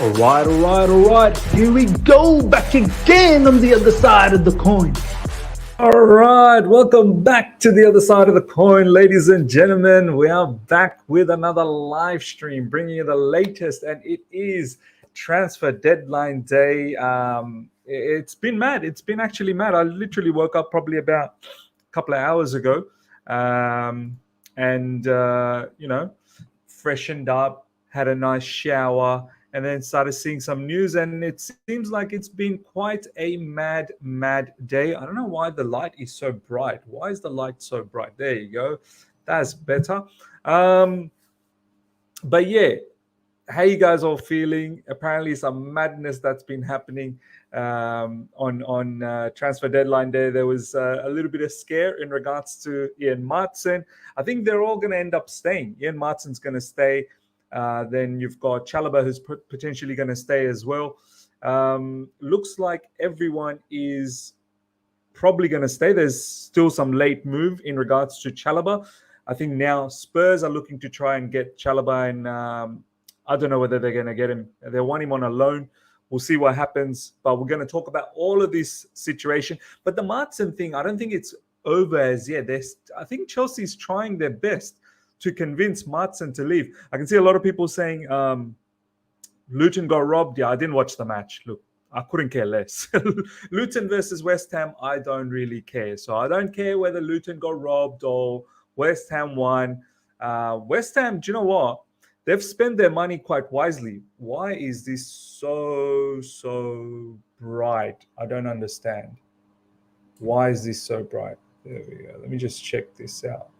All right. Here we go, back again on the other side of the coin. All right, welcome back to the other side of the coin, ladies and gentlemen. We are back with another live stream, bringing you the latest, and it is transfer deadline day. It's been mad. It's been actually mad. I literally woke up probably about a couple of hours ago, and freshened up, had a nice shower, and then started seeing some news, and it seems like it's been quite a mad day. I don't know why the light is so bright. Why is the light so bright? There you go. That's better. But yeah, how you guys all feeling? Apparently some madness that's been happening on transfer deadline day. There was a little bit of scare in regards to Ian Maatsen. I think they're all going to end up staying. Ian Maatsen's going to stay. Then you've got Chalobah, who's potentially going to stay as well. Looks like everyone is probably going to stay. There's still some late move in regards to Chalobah. I think now Spurs are looking to try and get Chalobah, and I don't know whether they're going to get him. They want him on a loan. We'll see what happens. But we're going to talk about all of this situation. But the Maatsen thing, I don't think it's over as yet. I think Chelsea's trying their best to convince Maatsen to leave. I can see a lot of people saying Luton got robbed. Yeah, I didn't watch the match. Look, I couldn't care less. Luton versus West Ham, I don't really care. So I don't care whether Luton got robbed or West Ham won. West Ham, do you know what? They've spent their money quite wisely. Why is this so bright? I don't understand. Why is this so bright? There we go. Let me just check this out.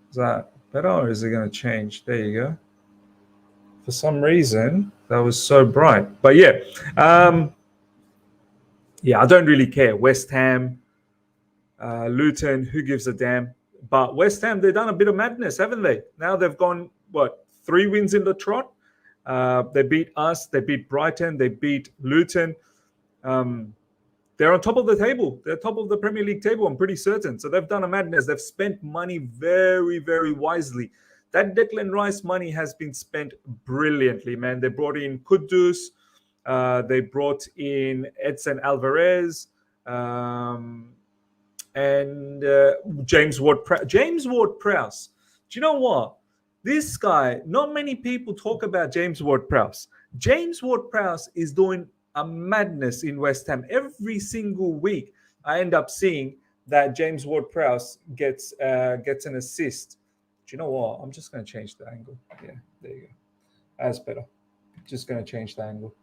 Is that better or is it going to change? There you go. For some reason, that was so bright. But yeah, I don't really care. West Ham, Luton, who gives a damn? But West Ham, they've done a bit of madness, haven't they? Now they've gone, 3 wins in the trot? They beat us, they beat Brighton, they beat Luton. They're on top of the table. They're top of the Premier League table, I'm pretty certain. So they've done a madness. They've spent money very, very wisely. That Declan Rice money has been spent brilliantly, man. They brought in Kudus. They brought in Edson Alvarez. And James Ward-Prowse. Do you know what? This guy, not many people talk about James Ward-Prowse. James Ward-Prowse is doing a madness in West Ham. Every single week, I end up seeing that James Ward-Prowse gets an assist. Do you know what? I'm just going to change the angle. Yeah, there you go. That's better. Just going to change the angle.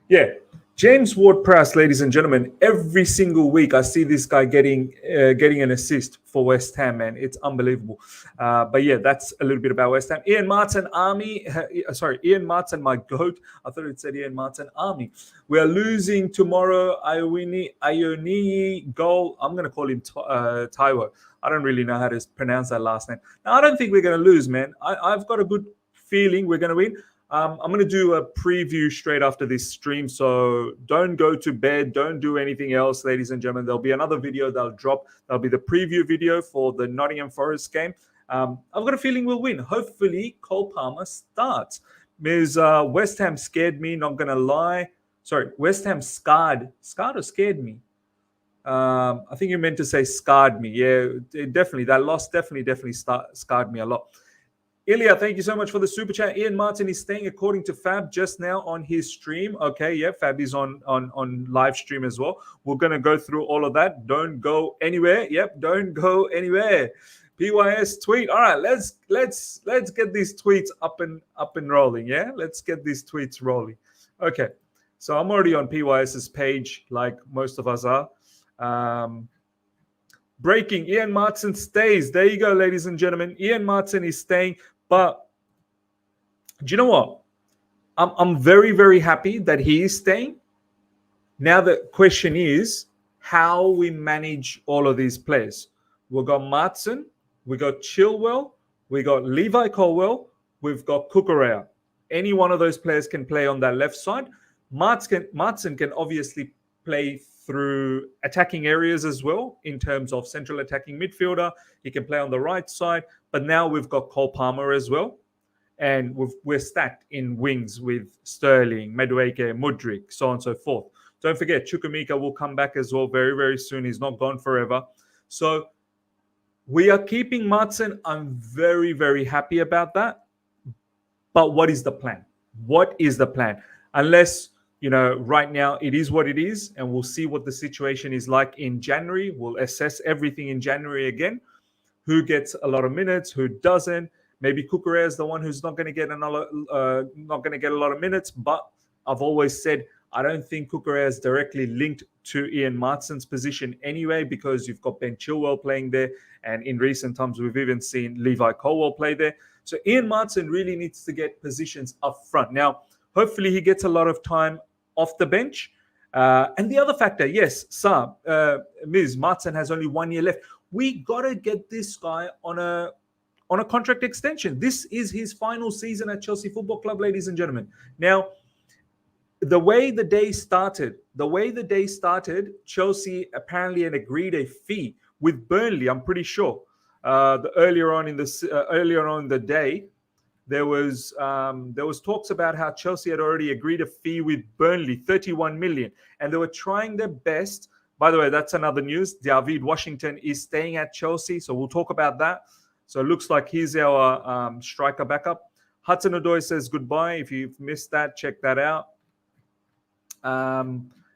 Yeah, James Ward-Prowse, ladies and gentlemen, every single week I see this guy getting an assist for West Ham, man. It's unbelievable. But yeah, that's a little bit about West Ham. Ian Maatsen, Ian Maatsen, my GOAT. I thought it said Ian Maatsen, Army. We are losing tomorrow. Ioni goal. I'm going to call him Taiwo. I don't really know how to pronounce that last name. Now, I don't think we're going to lose, man. I've got a good feeling we're going to win. I'm going to do a preview straight after this stream, so don't go to bed. Don't do anything else, ladies and gentlemen. There'll be another video that'll drop. That'll be the preview video for the Nottingham Forest game. I've got a feeling we'll win. Hopefully, Cole Palmer starts. Because West Ham scared me, not going to lie. Sorry, West Ham scarred. Scarred or scared me? I think you meant to say scarred me. Yeah, definitely. That loss definitely scarred me a lot. Ilya, thank you so much for the super chat. Ian Maatsen is staying according to Fab just now on his stream. Okay, yeah, Fab is on live stream as well. We're gonna go through all of that. Don't go anywhere. Yep, don't go anywhere. PYS tweet. All right, let's get these tweets up and rolling. Yeah, let's get these tweets rolling. Okay, so I'm already on PYS's page, like most of us are. Breaking, Ian Maatsen stays. There you go, ladies and gentlemen. Ian Maatsen is staying. But do you know what? I'm very, very happy that he is staying. Now the question is how we manage all of these players. We've got Maatsen, we got Chilwell, we got Levi Colwill, we've got Cucurella. Any one of those players can play on that left side. Maatsen can obviously play through attacking areas as well in terms of central attacking midfielder. He can play on the right side. But now we've got Cole Palmer as well. And we're stacked in wings with Sterling, Madueke, Mudryk, so on and so forth. Don't forget, Chukwuemeka will come back as well very, very soon. He's not gone forever. So we are keeping Maatsen. I'm very, very happy about that. But what is the plan? What is the plan? Unless, right now it is what it is, and we'll see what the situation is like in January. We'll assess everything in January again. Who gets a lot of minutes, who doesn't. Maybe Cucurella is the one who's not going to get a lot of minutes. But I've always said I don't think Cucurella is directly linked to Ian Maatsen's position anyway, because you've got Ben Chilwell playing there, and in recent times we've even seen Levi Colwill play there. So Ian Maatsen really needs to get positions up front. Now, hopefully he gets a lot of time off the bench. And the other factor, yes, Ms. Maatsen has only 1 year left. We got to get this guy on a contract extension. This is his final season at Chelsea Football Club, ladies and gentlemen. Now, the way the day started, Chelsea apparently had agreed a fee with Burnley. I'm pretty sure. Earlier on in the day, there was talks about how Chelsea had already agreed a fee with Burnley, 31 million, and they were trying their best. By the way, that's another news. Deivid Washington is staying at Chelsea, so we'll talk about that. So it looks like he's our striker backup. Hudson-Odoi says goodbye. If you've missed that, check that out.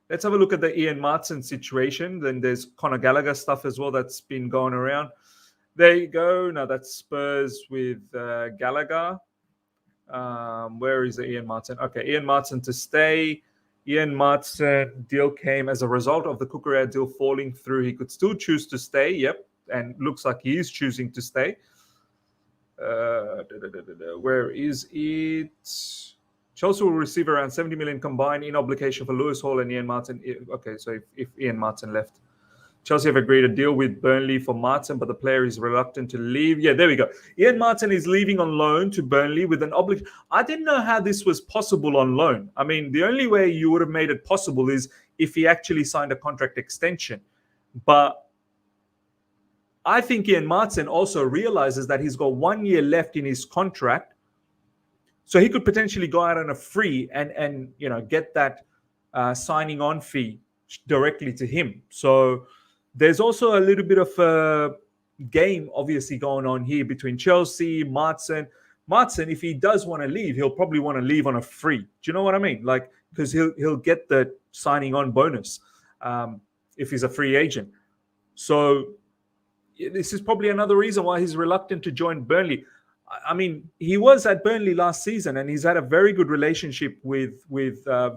Let's have a look at the Ian Maatsen situation. Then there's Conor Gallagher stuff as well that's been going around. There you go. Now that's Spurs with Gallagher. Where is the Ian Maatsen? Okay, Ian Maatsen to stay. Ian Maatsen deal came as a result of the Cucurella deal falling through. He could still choose to stay. Yep, and looks like he is choosing to stay. Where is it? Chelsea will receive around 70 million combined in obligation for Lewis Hall and Ian Maatsen. Okay, so if Ian Maatsen left. Chelsea have agreed a deal with Burnley for Maatsen, but the player is reluctant to leave. Yeah, there we go. Ian Maatsen is leaving on loan to Burnley with an obligation. I didn't know how this was possible on loan. I mean, the only way you would have made it possible is if he actually signed a contract extension. But I think Ian Maatsen also realizes that he's got 1 year left in his contract. So he could potentially go out on a free and get that signing on fee directly to him. So there's also a little bit of a game obviously going on here between Chelsea, Maatsen. Maatsen, if he does want to leave, he'll probably want to leave on a free. Do you know what I mean? Like, because he'll get the signing on bonus if he's a free agent. So this is probably another reason why he's reluctant to join Burnley. I mean, he was at Burnley last season and he's had a very good relationship with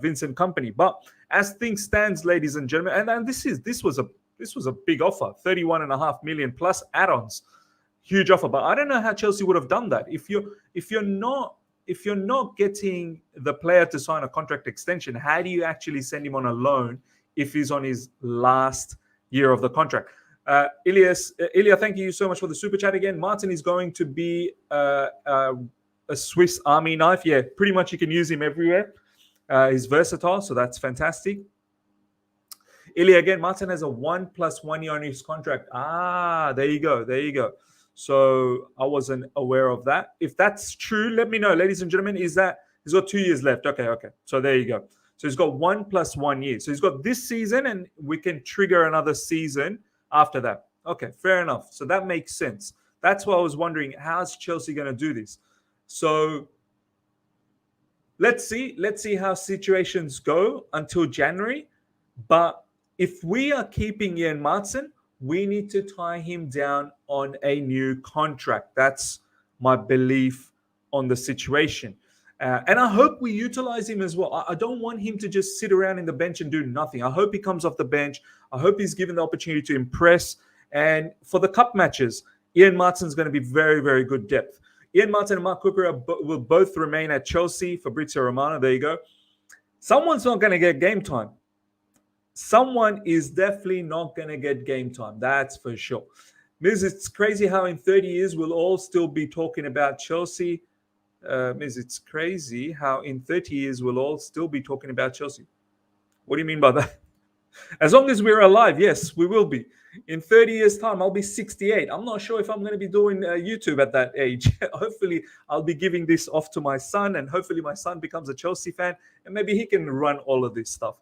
Vincent Kompany. But as things stands, ladies and gentlemen, and this was a big offer, 31.5 million plus add-ons, huge offer. But I don't know how Chelsea would have done that. If you're not getting the player to sign a contract extension, how do you actually send him on a loan if he's on his last year of the contract? Ilya, thank you so much for the super chat again. Maatsen is going to be a Swiss Army knife. Yeah, pretty much you can use him everywhere. He's versatile, so that's fantastic. Ilya, again, Maatsen has a 1 + 1 year on his contract. There you go. So I wasn't aware of that. If that's true, let me know, ladies and gentlemen. Is that he's got 2 years left? Okay. So there you go. So he's got 1 + 1 year. So he's got this season, and we can trigger another season after that. Okay, fair enough. So that makes sense. That's why I was wondering, how's Chelsea going to do this? So let's see how situations go until January. But if we are keeping Ian Maatsen, we need to tie him down on a new contract. That's my belief on the situation. And I hope we utilize him as well. I don't want him to just sit around in the bench and do nothing. I hope he comes off the bench. I hope he's given the opportunity to impress. And for the cup matches, Ian Maatsen's going to be very, very good depth. Ian Maatsen and Marc Cucurella will both remain at Chelsea. Fabrizio Romano, there you go. Someone's not going to get game time. Someone is definitely not going to get game time. That's for sure. Miz, it's crazy how in 30 years we'll all still be talking about Chelsea. Miz, it's crazy how in 30 years we'll all still be talking about Chelsea. What do you mean by that? As long as we're alive, yes, we will be. In 30 years' time, I'll be 68. I'm not sure if I'm going to be doing YouTube at that age. Hopefully, I'll be giving this off to my son, and hopefully, my son becomes a Chelsea fan, and maybe he can run all of this stuff.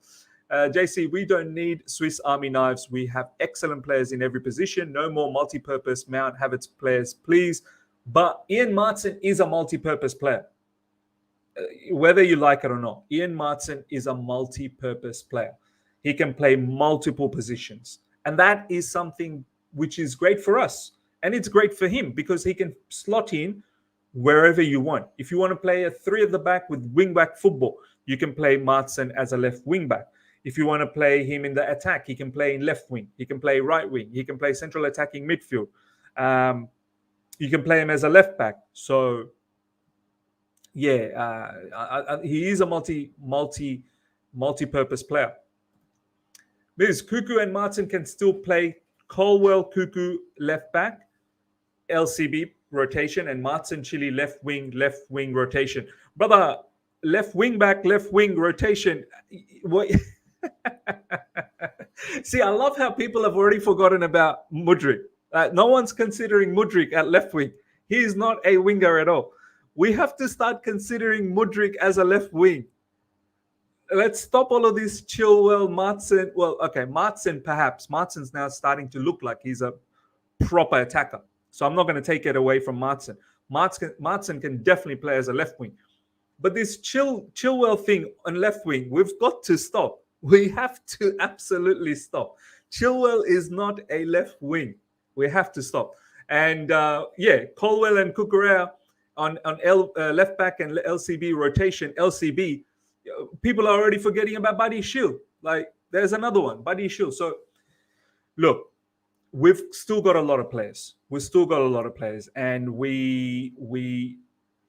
JC, we don't need Swiss Army knives. We have excellent players in every position. No more multi-purpose Mount Havertz players, please. But Ian Maatsen is a multi-purpose player. Whether you like it or not, Ian Maatsen is a multi-purpose player. He can play multiple positions. And that is something which is great for us. And it's great for him because he can slot in wherever you want. If you want to play a three at the back with wing-back football, you can play Maatsen as a left wing-back. If you want to play him in the attack, he can play in left wing. He can play right wing. He can play central attacking midfield. You can play him as a left back. So, yeah, he is a multi-purpose player. Because Cuckoo and Maatsen can still play Colwell, Cuckoo, left back, LCB rotation, and Maatsen, Chile, left wing rotation. Brother, left wing back, left wing rotation. What? See, I love how people have already forgotten about Mudryk. No one's considering Mudryk at left wing. He is not a winger at all. We have to start considering Mudryk as a left wing. Let's stop all of this Chilwell, Maatsen. Well, okay, Maatsen perhaps. Maatsen's now starting to look like he's a proper attacker. So I'm not going to take it away from Maatsen. Maatsen can definitely play as a left wing. But this Chilwell thing on left wing, we've got to stop. We have to absolutely stop. Chilwell is not a left wing. We have to stop. And Colwell and Cucurella on left back and LCB rotation. LCB, people are already forgetting about Buddy Shield. Like, there's another one, Buddy Shield. So, look, we've still got a lot of players. And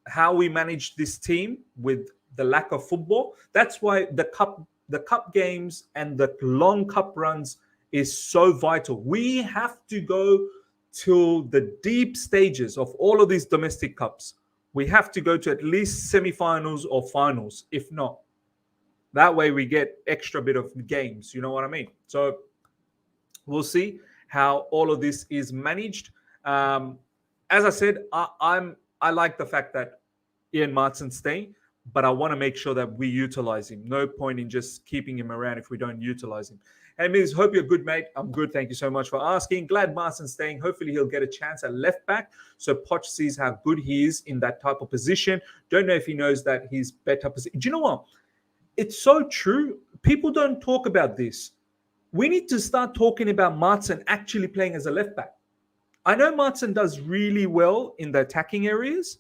how we manage this team with the lack of football, that's why the cup games and the long cup runs is so vital. We have to go to the deep stages of all of these domestic cups. We have to go to at least semi-finals or finals, if not. That way we get extra bit of games. You know what I mean? So we'll see how all of this is managed. As I said, I like the fact that Ian Maatsen's staying, but I want to make sure that we utilize him. No point in just keeping him around if we don't utilize him. Hey, Miz, hope you're good, mate. I'm good. Thank you so much for asking. Glad Maatsen's staying. Hopefully he'll get a chance at left back. So Poch sees how good he is in that type of position. Don't know if he knows that he's better position. Do you know what? It's so true. People don't talk about this. We need to start talking about Maatsen actually playing as a left back. I know Maatsen does really well in the attacking areas,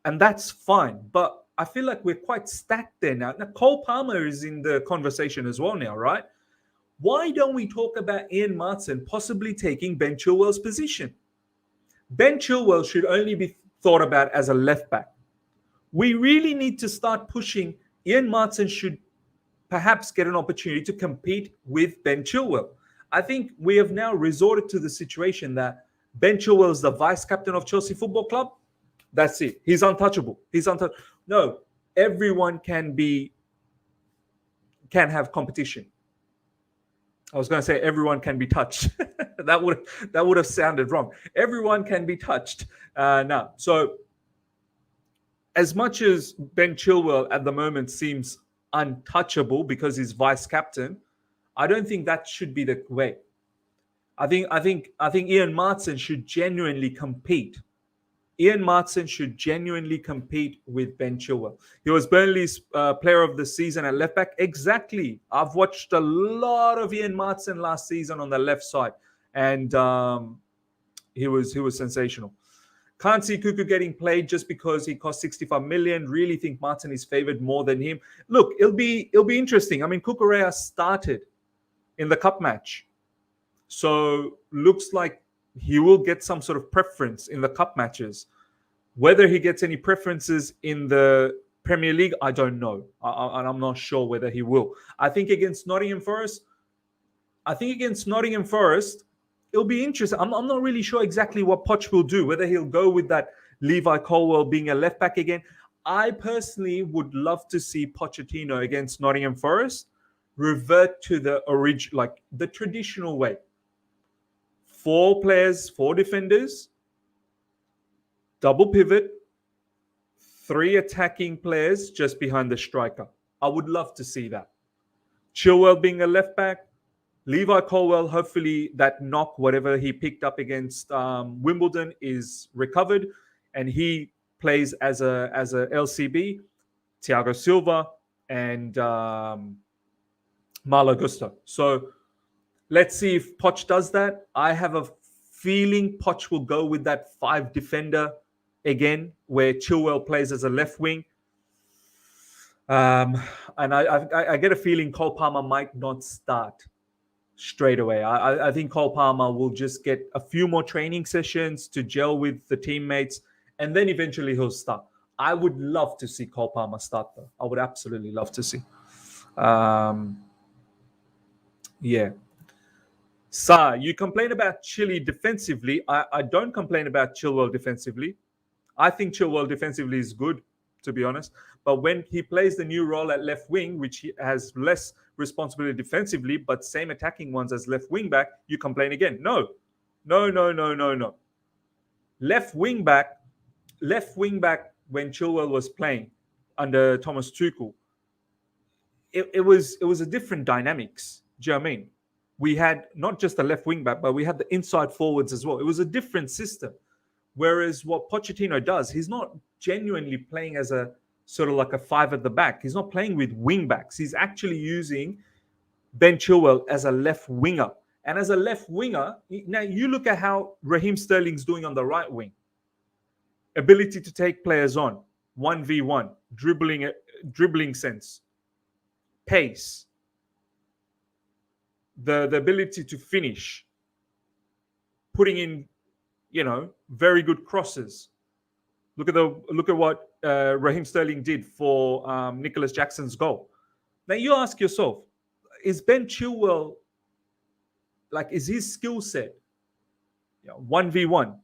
and that's fine. But I feel like we're quite stacked there now. Now, Cole Palmer is in the conversation as well now, right? Why don't we talk about Ian Maatsen possibly taking Ben Chilwell's position? Ben Chilwell should only be thought about as a left back. We really need to start pushing. Ian Maatsen should perhaps get an opportunity to compete with Ben Chilwell. I think we have now resorted to the situation that Ben Chilwell is the vice captain of Chelsea Football Club. That's it. He's untouchable. No, everyone can have competition. I was going to say everyone can be touched. that would have sounded wrong. Everyone can be touched. Now, so as much as Ben Chilwell at the moment seems untouchable because he's vice captain, I don't think that should be the way. I think Ian Maatsen should genuinely compete. Ian Maatsen should genuinely compete with Ben Chilwell. He was Burnley's player of the season at left back. Exactly. I've watched a lot of Ian Maatsen last season on the left side, and he was sensational. Can't see Cuckoo getting played just because he cost 65 million. Really think Maatsen is favored more than him. Look, it'll be interesting. I mean, Cucurella started in the cup match, so looks like he will get some sort of preference in the cup matches. Whether he gets any preferences in the Premier League, I don't know. I'm not sure whether he will. I think against Nottingham Forest, it'll be interesting. I'm not really sure exactly what Poch will do, whether he'll go with that Levi Colwell being a left back again. I personally would love to see Pochettino against Nottingham Forest revert to the like the traditional way. 4 players, 4 defenders, double pivot, 3 attacking players just behind the striker. I would love to see that. Chilwell being a left back, Levi Colwill, hopefully that knock, whatever he picked up against Wimbledon, is recovered, and he plays as a LCB. Thiago Silva and Malo Gusto. So let's see if Poch does that. I have a feeling Poch will go with that 5 defender again, where Chilwell plays as a left wing. And I get a feeling Cole Palmer might not start straight away. I think Cole Palmer will just get a few more training sessions to gel with the teammates, and then eventually he'll start. I would love to see Cole Palmer start, though. I would absolutely love to see. Yeah. Sa, you complain about Chile defensively. I don't complain about Chilwell defensively. I think Chilwell defensively is good, to be honest. But when he plays the new role at left wing, which he has less responsibility defensively, but same attacking ones as left wing back, you complain again. No. Left wing back when Chilwell was playing under Thomas Tuchel, it was a different dynamics. Do you know what I mean? We had not just the left wing back, but we had the inside forwards as well. It was a different system. Whereas what Pochettino does, he's not genuinely playing as a sort of like a 5 at the back. He's not playing with wing backs. He's actually using Ben Chilwell as a left winger. And as a left winger, now you look at how Raheem Sterling's doing on the right wing. Ability to take players on, 1v1, dribbling sense, pace, the ability to finish, putting in, very good crosses. Look at what Raheem Sterling did for Nicholas Jackson's goal. Now you ask yourself, is Ben Chilwell, is his skill set 1v1,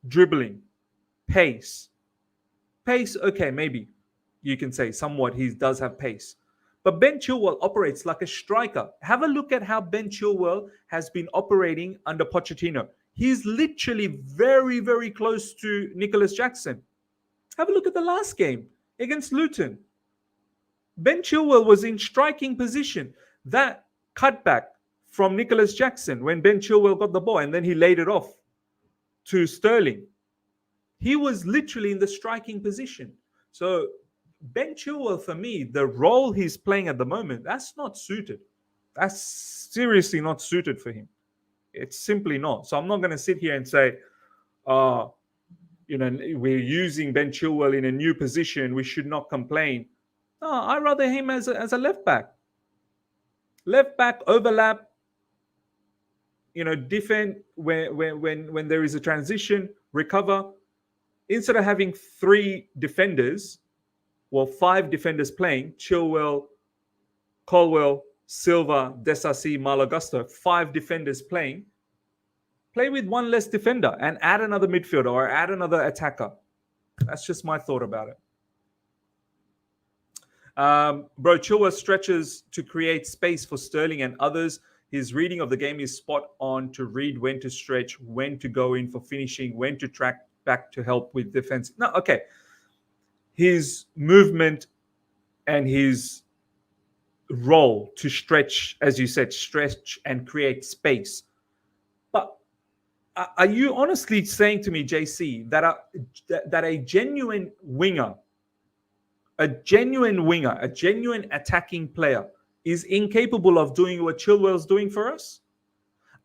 dribbling, pace? Okay, maybe you can say somewhat he does have pace. But Ben Chilwell operates like a striker. Have a look at how Ben Chilwell has been operating under Pochettino. He's literally very, very close to Nicholas Jackson. Have a look at the last game against Luton. Ben Chilwell was in striking position. That cutback from Nicholas Jackson when Ben Chilwell got the ball and then he laid it off to Sterling. He was literally in the striking position. So Ben Chilwell, for me, the role he's playing at the moment, that's not suited. That's seriously not suited for him. It's simply not. So I'm not going to sit here and say, we're using Ben Chilwell in a new position, we should not complain. No, I'd rather him as a left back. Left back, overlap, defend when there is a transition, recover. Instead of having 3 defenders, 5 defenders playing, Chilwell, Colwill, Silva, Desasi, Malo Gusto, 5 defenders playing, play with 1 less defender and add another midfielder or add another attacker. That's just my thought about it. Chilwell stretches to create space for Sterling and others. His reading of the game is spot on to read when to stretch, when to go in for finishing, when to track back to help with defense. No, okay. His movement and his role to stretch, as you said, stretch and create space. But are you honestly saying to me, JC, that a genuine winger, a genuine attacking player is incapable of doing what Chilwell's doing for us?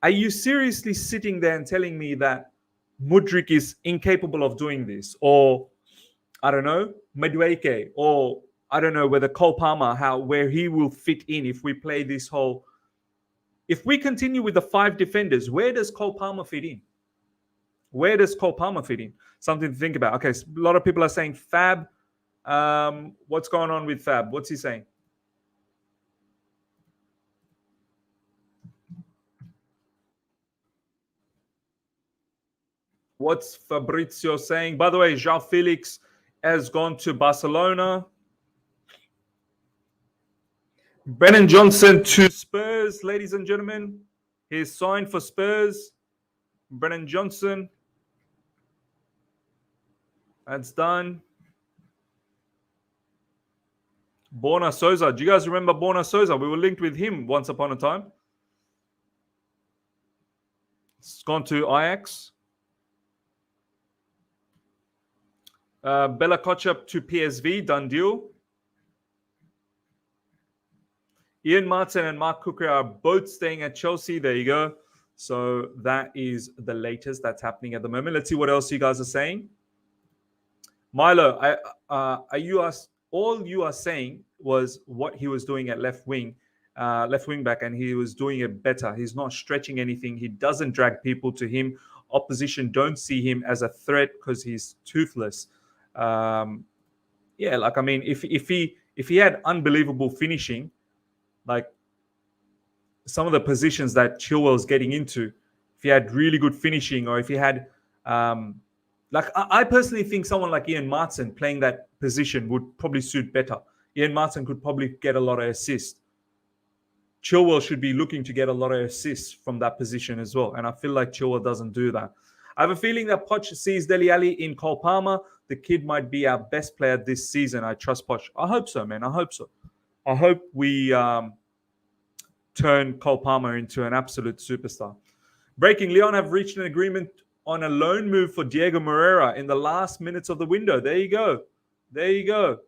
Are you seriously sitting there and telling me that Mudryk is incapable of doing this? Or, I don't know, Mudryk, or I don't know whether Cole Palmer, where he will fit in if we play this whole... If we continue with the 5 defenders, where does Cole Palmer fit in? Where does Cole Palmer fit in? Something to think about. Okay, so a lot of people are saying Fab. What's going on with Fab? What's he saying? What's Fabrizio saying? By the way, João Felix has gone to Barcelona. Brennan Johnson to Spurs, ladies and gentlemen. He's signed for Spurs. Brennan Johnson. That's done. Borna Souza. Do you guys remember Borna Souza? We were linked with him once upon a time. It's gone to Ajax. Bella Kotchap to PSV. Done deal. Ian Maatsen and Mark Cucurella are both staying at Chelsea. There you go. So that is the latest that's happening at the moment. Let's see what else you guys are saying. Milo, all you are saying was what he was doing at left wing back, and he was doing it better. He's not stretching anything. He doesn't drag people to him. Opposition don't see him as a threat because he's toothless. Yeah, like I mean, if he had unbelievable finishing, like some of the positions that Chilwell's getting into, if he had really good finishing, or if he had, like I personally think someone like Ian Maatsen playing that position would probably suit better. Ian Maatsen could probably get a lot of assists. Chilwell should be looking to get a lot of assists from that position as well, and I feel like Chilwell doesn't do that. I have a feeling that Poch sees Dele Alli in Cole Palmer. The kid might be our best player this season. I trust Poch. I hope so, man. I hope so. I hope we turn Cole Palmer into an absolute superstar. Breaking: Lyon have reached an agreement on a loan move for Diego Moreira in the last minutes of the window. There you go. There you go.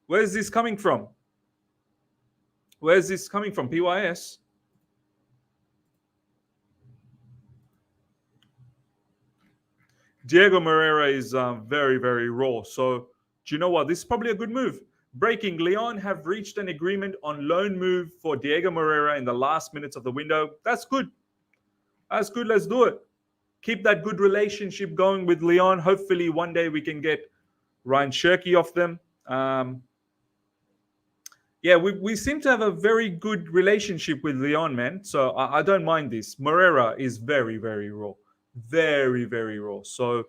Where's this coming from? Where's this coming from? PYS? Diego Moreira is very, very raw. So, do you know what? This is probably a good move. Breaking: Lyon have reached an agreement on loan move for Diego Moreira in the last minutes of the window. That's good. That's good. Let's do it. Keep that good relationship going with Lyon. Hopefully, one day we can get Ryan Cherki off them. Yeah, we seem to have a very good relationship with Lyon, man. So I don't mind this. Moreira is very, very raw. Very, very raw. So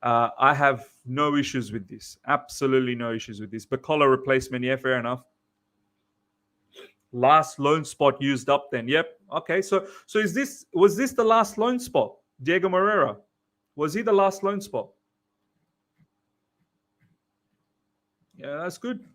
I have no issues with this. Absolutely no issues with this. Bacola replacement, yeah, fair enough. Last loan spot used up then. Yep. Okay. So was this the last loan spot? Diego Moreira. Was he the last loan spot? Yeah, that's good.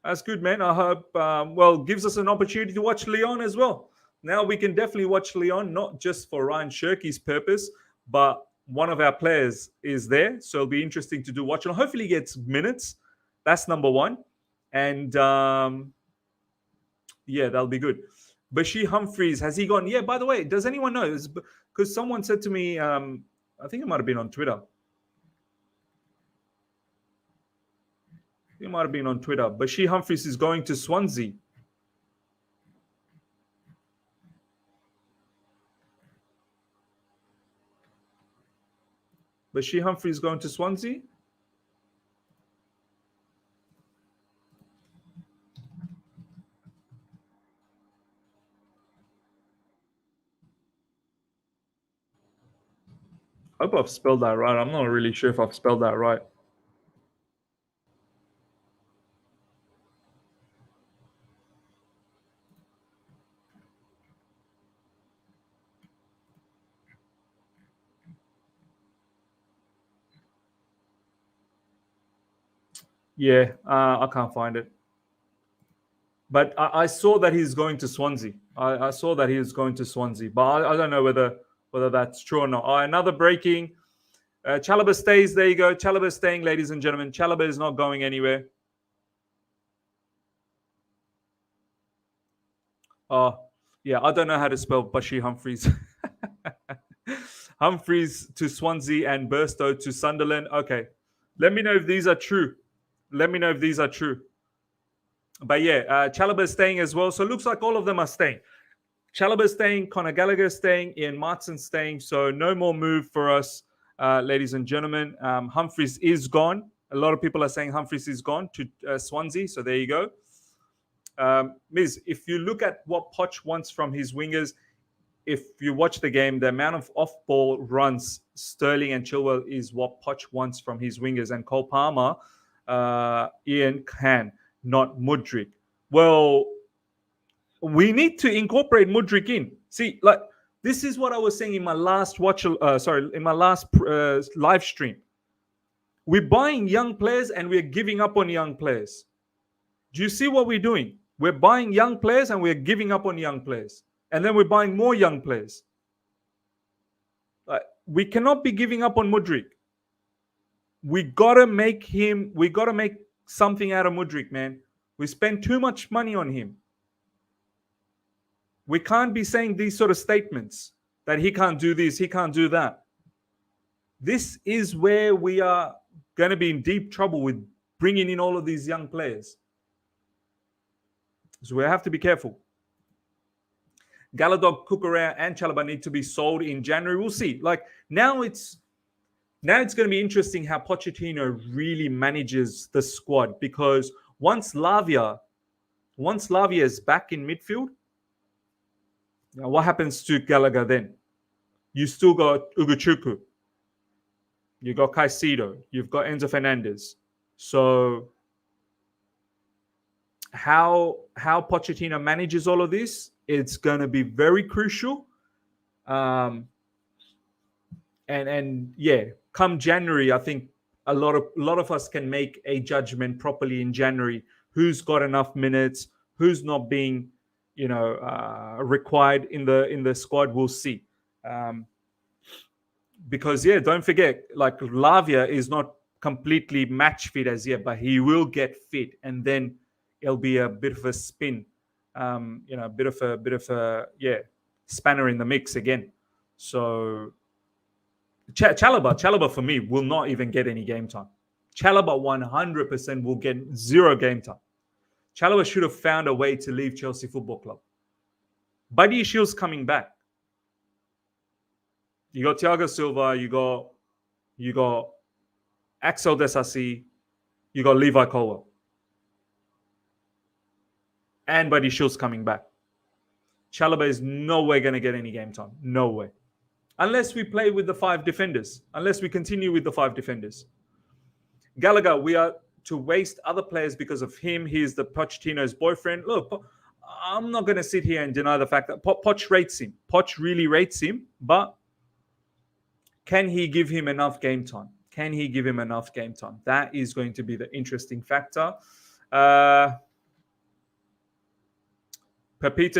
That's good, man. I hope, gives us an opportunity to watch Lyon as well. Now we can definitely watch Lyon, not just for Ryan Cherki's purpose, but one of our players is there. So it'll be interesting to do watch. And hopefully he gets minutes. That's number one. And yeah, that'll be good. Bashir Humphreys, has he gone? Yeah, by the way, does anyone know? Because someone said to me, I think it might have been on Twitter. It might have been on Twitter. Bashir Humphreys is going to Swansea. Bashir Humphreys is going to Swansea. I hope I've spelled that right. I'm not really sure if I've spelled that right. Yeah, I can't find it. But I saw that he's going to Swansea. I saw that he was going to Swansea, but I don't know whether that's true or not. Another breaking. Chalobah stays. There you go. Chalobah staying, ladies and gentlemen. Chalobah is not going anywhere. Yeah, I don't know how to spell Bashir Humphreys. Humphreys to Swansea and Burstow to Sunderland. Okay. Let me know if these are true. Let me know if these are true. But yeah, Chalobah is staying as well. So it looks like all of them are staying. Chalobah is staying, Conor Gallagher is staying, Ian Maatsen staying. So no more move for us, ladies and gentlemen. Humphreys is gone. A lot of people are saying Humphreys is gone to Swansea. So there you go. Miz, if you look at what Poch wants from his wingers, if you watch the game, the amount of off-ball runs Sterling and Chilwell is what Poch wants from his wingers. And Cole Palmer, Ian can, not Mudryk. Well, We need to incorporate Mudryk in. See, like this is what I was saying in my last in my last live stream. We're buying young players and we're giving up on young players. Do you see what we're doing? We're buying young players and we're giving up on young players. And then we're buying more young players. We cannot be giving up on Mudryk. We gotta make something out of Mudryk, man. We spend too much money on him. We can't be saying these sort of statements that he can't do this, he can't do that. This is where we are going to be in deep trouble with bringing in all of these young players. So we have to be careful. Gallagher, Cucurella, and Chalobah need to be sold in January. We'll see. Like now it's going to be interesting how Pochettino really manages the squad, because once Lavia is back in midfield, what happens to Gallagher then? You still got Ugochukwu. You got Caicedo. You've got Enzo Fernandez. So how Pochettino manages all of this, it's going to be very crucial. And yeah, come January, I think a lot of us can make a judgment properly in January. Who's got enough minutes? Who's not being, required in the squad? We'll see. Because yeah, don't forget, like Lavia is not completely match fit as yet, but he will get fit, and then it'll be a bit of a spin, a bit of a spanner in the mix again. So Chalobah for me will not even get any game time. Chalobah 100% will get 0 game time. Chalobah should have found a way to leave Chelsea Football Club. Buddy Shield's coming back. You got Thiago Silva, you got Axel Desassi, you got Levi Colwell. And Buddy Shield's coming back. Chalobah is no way going to get any game time. No way. Unless we play with the 5 defenders. Unless we continue with the 5 defenders. Gallagher, we are to waste other players because of him. He's the Pochettino's boyfriend. Look, I'm not going to sit here and deny the fact that Poch rates him. Poch really rates him, but can he give him enough game time? Can he give him enough game time? That is going to be the interesting factor. Pepita's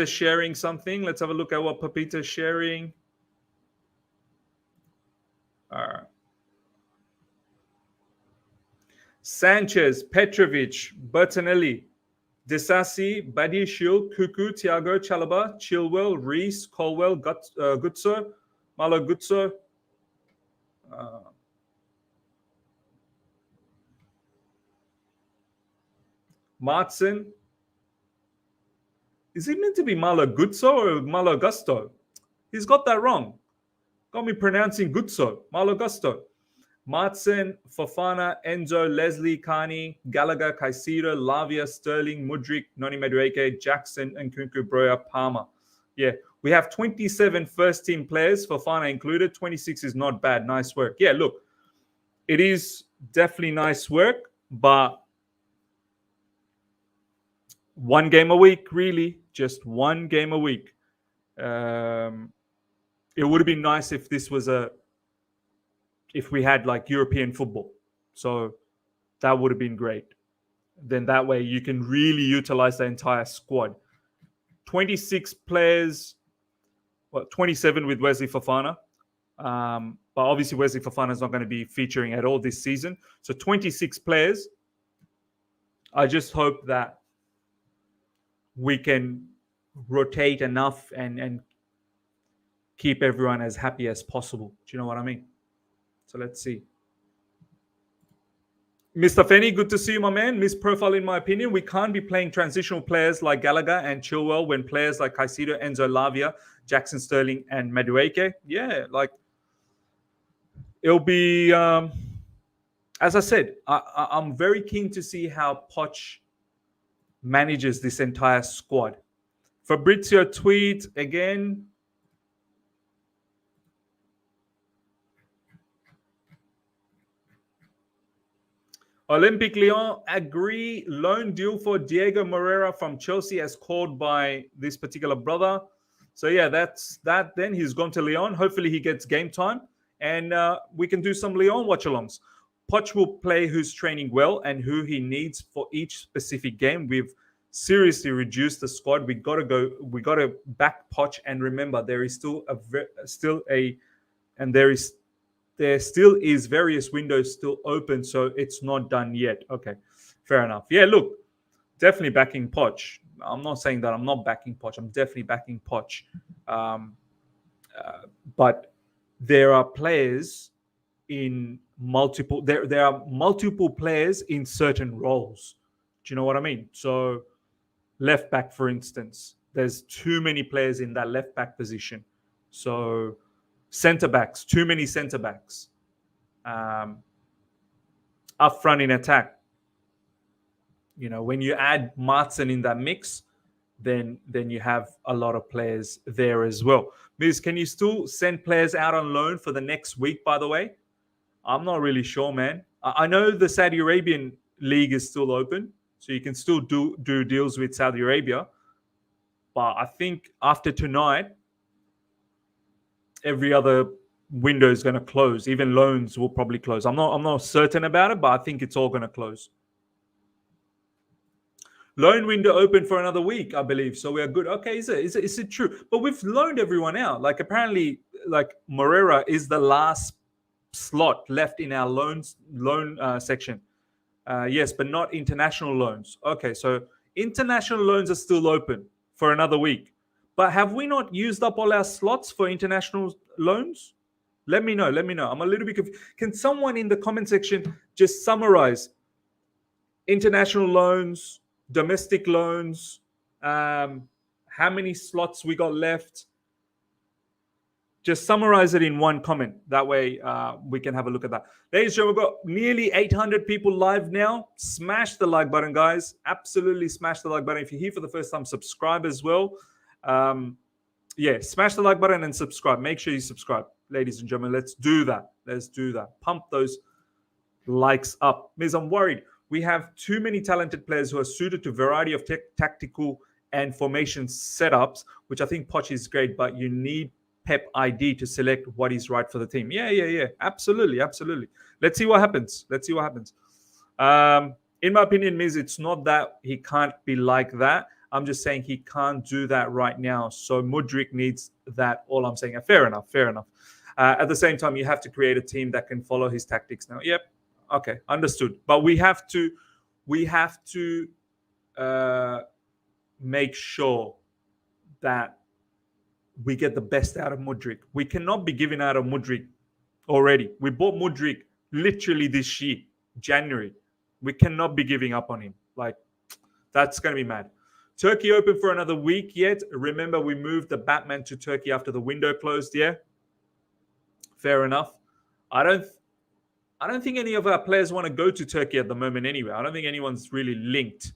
sharing something. Let's have a look at what Pepita's sharing. Sanchez, Petrovic, Bertinelli, Desassi, Badiashile, Cuckoo, Thiago, Chalobah, Chilwell, Reese, Colwell, Gutso, Malo Gutso, Maatsen. Is it meant to be Malo Gutso or Malo Gusto? He's got that wrong. Got me pronouncing Gutso, Malo Gusto. Maatsen, Fofana, Enzo, Leslie, Carney, Gallagher, Caicedo, Lavia, Sterling, Mudryk, Noni Madueke, Jackson, and Nkunku, Broya, Palmer. Yeah, we have 27 first-team players, Fofana included. 26 is not bad. Nice work. Yeah, look, it is definitely nice work, but one game a week, really. Just one game a week. It would have been nice if this was if we had like European football. So that would have been great. Then that way you can really utilize the entire squad. 26 players, 27 with Wesley Fofana. But obviously Wesley Fofana is not going to be featuring at all this season. So 26 players. I just hope that we can rotate enough and keep everyone as happy as possible. Do you know what I mean? So let's see. Mr. Fenny, good to see you, my man. Missed profile, in my opinion. We can't be playing transitional players like Gallagher and Chilwell when players like Caicedo, Enzo, Lavia, Jackson, Sterling, and Madueke. Yeah, like it'll be. As I said, I'm very keen to see how Poch manages this entire squad. Fabrizio tweet again. Olympique Lyon agree loan deal for Diego Moreira from Chelsea as called by this particular brother. So yeah, that's that. Then he's gone to Lyon. Hopefully he gets game time, and we can do some Lyon watch-alongs. Poch will play who's training well and who he needs for each specific game. We've seriously reduced the squad. We got to back Poch, and remember there is there still is various windows still open, so it's not done yet. Okay, fair enough. Yeah, look, definitely backing Poch. I'm not saying that I'm not backing Poch. I'm definitely backing Poch. But there are players in multiple. There are multiple players in certain roles. Do you know what I mean? So, left back, for instance, there's too many players in that left back position. So, centre backs, too many centre backs. Up front in attack. When you add Maatsen in that mix, then you have a lot of players there as well. Miz, can you still send players out on loan for the next week, by the way? I'm not really sure, man. I know the Saudi Arabian league is still open, so you can still do deals with Saudi Arabia. But I think after tonight, every other window is going to close. Even loans will probably close. I'm not certain about it, but I think it's all going to close. Loan window open for another week, I believe. So we are good. Okay, is it true? But we've loaned everyone out. Like apparently, like Moreira is the last slot left in our loan section. Yes, but not international loans. Okay, so international loans are still open for another week. But have we not used up all our slots for international loans? Let me know. I'm a little bit confused. Can someone in the comment section just summarize international loans, domestic loans, how many slots we got left? Just summarize it in one comment. That way we can have a look at that. Ladies and gentlemen, we've got nearly 800 people live now. Smash the like button, guys. Absolutely smash the like button. If you're here for the first time, subscribe as well. Smash the like button and subscribe. Make sure you subscribe, ladies and gentlemen. Let's do that. Pump those likes up. Miz, I'm worried. We have too many talented players who are suited to a variety of tactical and formation setups, which I think Poch is great, but you need Pep ID to select what is right for the team. Yeah. Absolutely. Let's see what happens. In my opinion, Miz, it's not that he can't be like that. I'm just saying he can't do that right now. So Mudryk needs that. All I'm saying. Fair enough. At the same time, you have to create a team that can follow his tactics now. Yep. Okay, understood. But we have to make sure that we get the best out of Mudryk. We cannot be giving out of Mudryk already. We bought Mudryk literally this year, January. We cannot be giving up on him. Like, that's going to be mad. Turkey open for another week yet? Remember, we moved the Batman to Turkey after the window closed. Yeah, fair enough. I don't think any of our players want to go to Turkey at the moment anyway. I don't think anyone's really linked.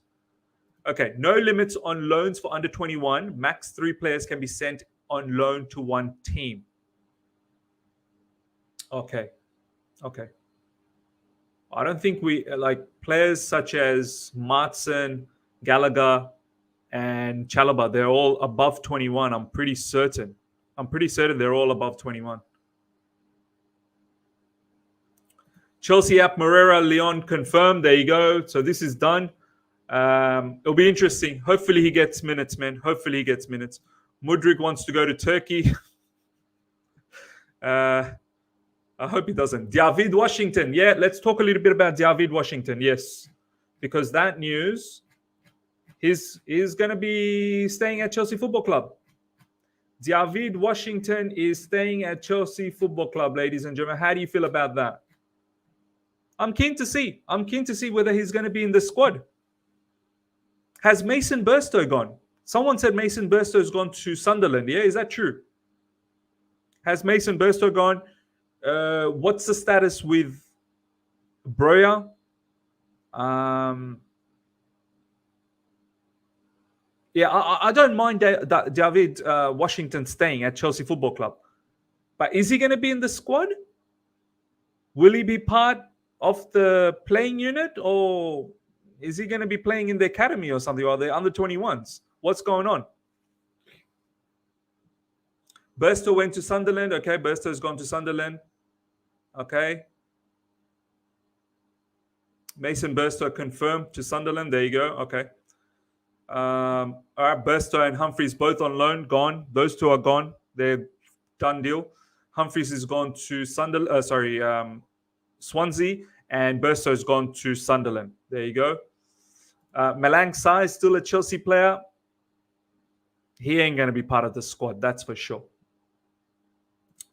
Okay, no limits on loans for under 21. Max 3 players can be sent on loan to one team. Okay. I don't think we like players such as Maatsen, Gallagher, and Chalobah. They're all above 21. I'm pretty certain they're all above 21. Chelsea app, Moreira, Lyon confirmed. There you go. So this is done. It'll be interesting. Hopefully he gets minutes, man. Mudryk wants to go to Turkey. I hope he doesn't. Deivid Washington. Yeah, let's talk a little bit about Deivid Washington. Yes, because that news is going to be staying at Chelsea Football Club. Deivid Washington is staying at Chelsea Football Club, ladies and gentlemen. How do you feel about that? I'm keen to see whether he's going to be in the squad. Has Mason Burstow gone? Someone said Mason Burstow's gone to Sunderland. Yeah, is that true? Has Mason Burstow gone? What's the status with Broya? I don't mind Deivid Washington staying at Chelsea Football Club. But is he going to be in the squad? Will he be part off the playing unit, or is he going to be playing in the academy or something, or the under 21s? What's going on? Burstow went to Sunderland. Okay, Burstow's gone to Sunderland. Okay. Mason Burstow confirmed to Sunderland. There you go. Okay. All right, Burstow and Humphreys both on loan, gone. Those two are gone. They're done deal. Humphreys is gone to Swansea, and Burstow's gone to Sunderland. There you go. Malang Sarr is still a Chelsea player. He ain't going to be part of the squad, that's for sure.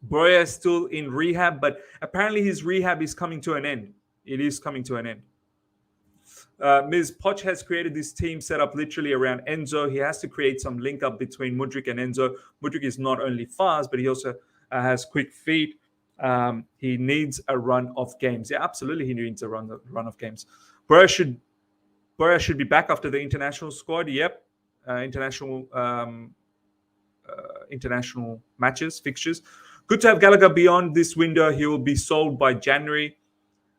Broya is still in rehab, but apparently his rehab is coming to an end. It is coming to an end. Ms. Poch has created this team set up literally around Enzo. He has to create some link up between Mudryk and Enzo. Mudryk is not only fast, but he also has quick feet. He needs a run of games. Yeah, absolutely, he needs a run of games. Broya should be back after the international squad. Yep, international matches, fixtures. Good to have Gallagher beyond this window. He will be sold by January.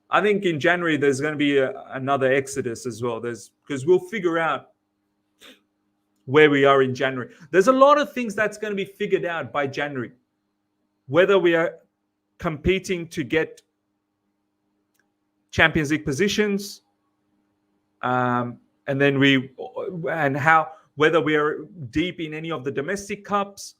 I think in January there's going to be another exodus as well. Because we'll figure out where we are in January. There's a lot of things that's going to be figured out by January. Whether we are competing to get Champions League positions, and then whether we are deep in any of the domestic cups,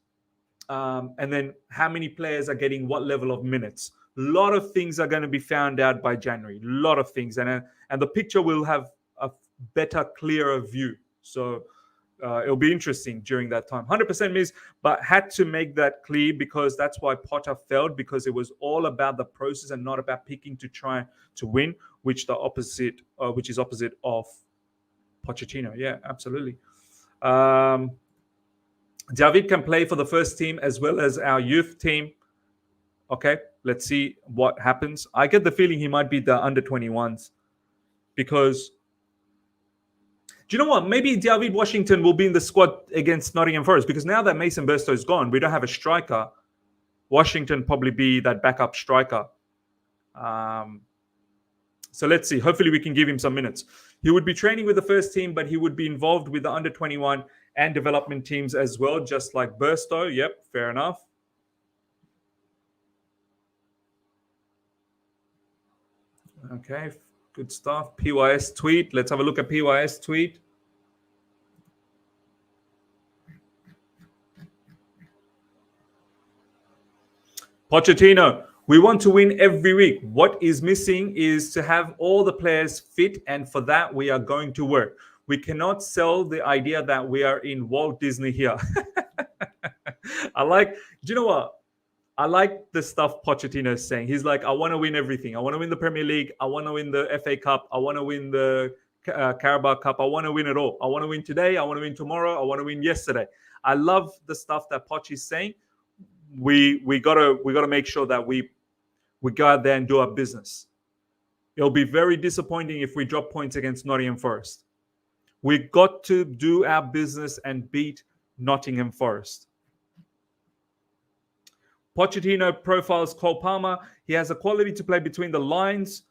and then how many players are getting what level of minutes. A lot of things are going to be found out by January. A lot of things, and the picture will have a better, clearer view. So it'll be interesting during that time. 100% miss, but had to make that clear because that's why Potter failed, because it was all about the process and not about picking to try to win, which is opposite of Pochettino. Yeah, absolutely. David can play for the first team as well as our youth team. Okay, let's see what happens. I get the feeling he might be the under 21s because, do you know what? Maybe Deivid Washington will be in the squad against Nottingham Forest because now that Mason Burstow is gone, we don't have a striker. Washington probably be that backup striker. So let's see. Hopefully we can give him some minutes. He would be training with the first team, but he would be involved with the under 21 and development teams as well, just like Burstow. Yep, fair enough. Okay, good stuff. PYS tweet. Let's have a look at PYS tweet. Pochettino, we want to win every week. What is missing is to have all the players fit, and for that, we are going to work. We cannot sell the idea that we are in Walt Disney here. Do you know what? I like the stuff Pochettino is saying. He's like, I want to win everything. I want to win the Premier League. I want to win the FA Cup. I want to win the Carabao Cup. I want to win it all. I want to win today. I want to win tomorrow. I want to win yesterday. I love the stuff that Poch is saying. We gotta make sure that we go out there and do our business. It'll be very disappointing if we drop points against Nottingham Forest. We got to do our business and beat Nottingham Forest. Pochettino profiles Cole Palmer. He has a quality to play between the lines.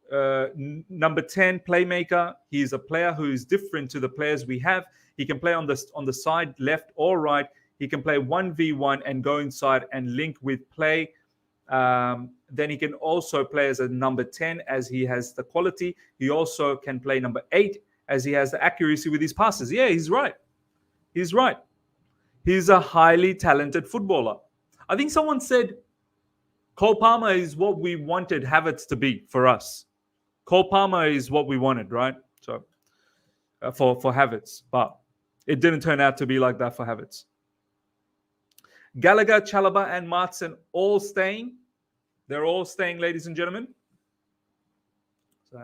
Number 10 playmaker. He's a player who is different to the players we have. He can play on the side, left or right. He can play 1v1 and go inside and link with play. Then he can also play as a number 10 as he has the quality. He also can play number 8 as he has the accuracy with his passes. Yeah, he's right. He's right. He's a highly talented footballer. I think someone said Cole Palmer is what we wanted Havertz to be for us. Cole Palmer is what we wanted, right? So for Havertz, but it didn't turn out to be like that for Havertz. Gallagher, Chalobah, and Maatsen all staying. They're all staying, ladies and gentlemen. So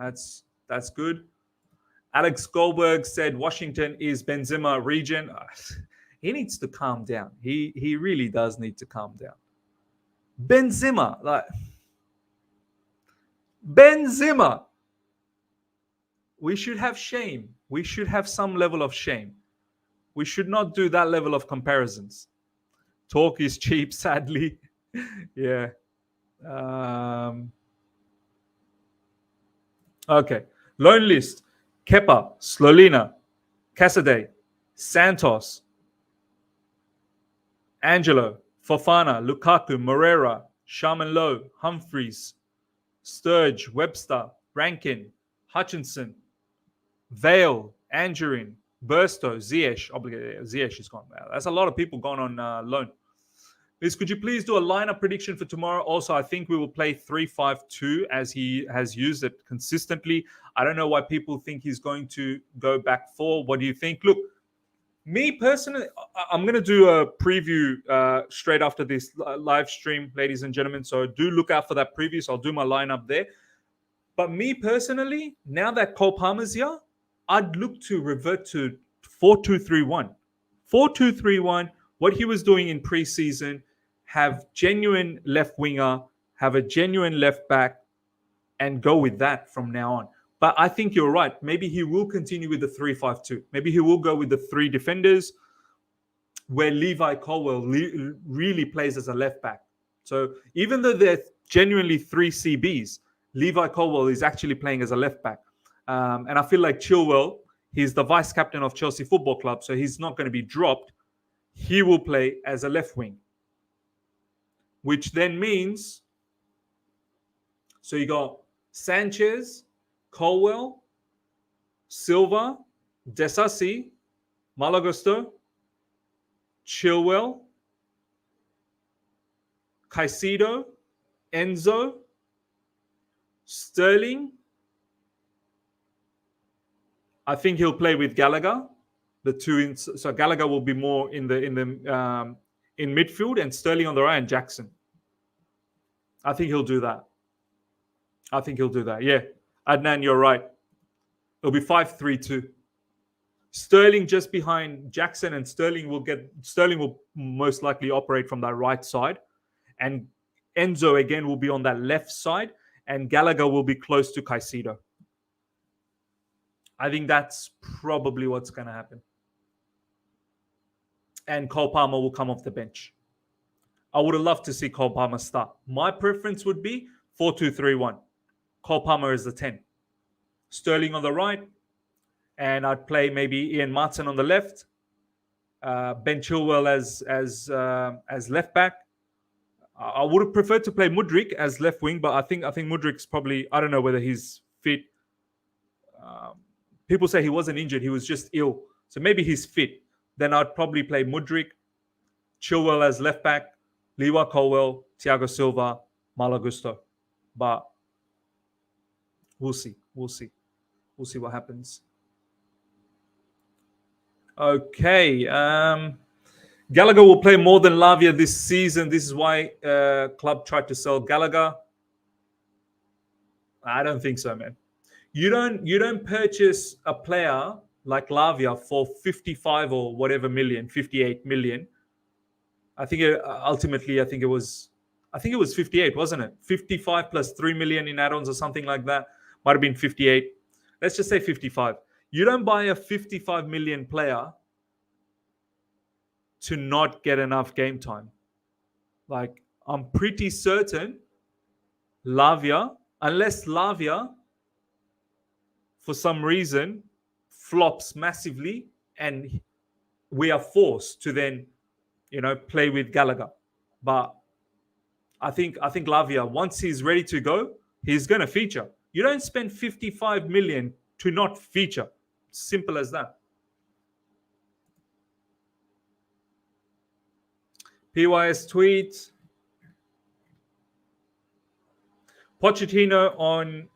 that's good. Alex Goldberg said Washington is Benzema region. He needs to calm down. He really does need to calm down. Benzema. We should have shame. We should have some level of shame. We should not do that level of comparisons. Talk is cheap, sadly. Yeah. Okay. Loan list. Kepa, Slolina, Casadei, Santos, Angelo, Fofana, Lukaku, Moreira, Sharman Lowe, Humphreys, Sturge, Webster, Rankin, Hutchinson, Vale, Angerin, Bursto, Ziyech. Ziyech is gone. That's a lot of people gone on loan. Liz, could you please do a lineup prediction for tomorrow? Also, I think we will play 3-5-2 as he has used it consistently. I don't know why people think he's going to go back 4. What do you think? Look, me personally, I'm going to do a preview straight after this live stream, ladies and gentlemen. So do look out for that preview. So I'll do my lineup there. But me personally, now that Cole Palmer's here, I'd look to revert to 4-2-3-1. 4-2-3-1, what he was doing in preseason, have genuine left winger, have a genuine left back, and go with that from now on. But I think you're right. Maybe he will continue with the 3-5-2. Maybe he will go with the 3 defenders where Levi Colwell really plays as a left back. So even though they're genuinely 3 CBs, Levi Colwell is actually playing as a left back. And I feel like Chilwell, he's the vice captain of Chelsea Football Club, so he's not going to be dropped. He will play as a left wing, which then means, so you got Sanchez, Colwell, Silva, Desasi, Malagusto, Chilwell, Caicedo, Enzo, Sterling. I think he'll play with Gallagher. The two, so Gallagher will be more in midfield, and Sterling on the right, and Jackson. I think he'll do that. Yeah, Adnan, you're right. It'll be 5-3-2. Sterling just behind Jackson, and Sterling will most likely operate from that right side, and Enzo again will be on that left side, and Gallagher will be close to Caicedo. I think that's probably what's going to happen. And Cole Palmer will come off the bench. I would have loved to see Cole Palmer start. My preference would be 4-2-3-1. Cole Palmer is the 10. Sterling on the right, and I'd play maybe Ian Maatsen on the left. Ben Chilwell as left back. I would have preferred to play Mudryk as left wing, but I think Mudryk's probably, I don't know whether he's fit. People say he wasn't injured, he was just ill. So maybe he's fit. Then I'd probably play Mudryk, Chilwell as left back, Lewa Colwell, Thiago Silva, Malagusto. But we'll see. We'll see what happens. Okay. Gallagher will play more than Lavia this season. This is why club tried to sell Gallagher. I don't think so, man. You don't purchase a player like Lavia for 55 or whatever million, 58 million. I think ultimately it was 58, wasn't it? 55 plus 3 million in add-ons or something like that. Might have been 58. Let's just say 55. You don't buy a 55 million player to not get enough game time. Like, I'm pretty certain Lavia, unless Lavia for some reason flops massively and we are forced to then, play with Gallagher. But I think Lavia, once he's ready to go, he's going to feature. You don't spend 55 million to not feature. Simple as that. PYS tweet. Pochettino on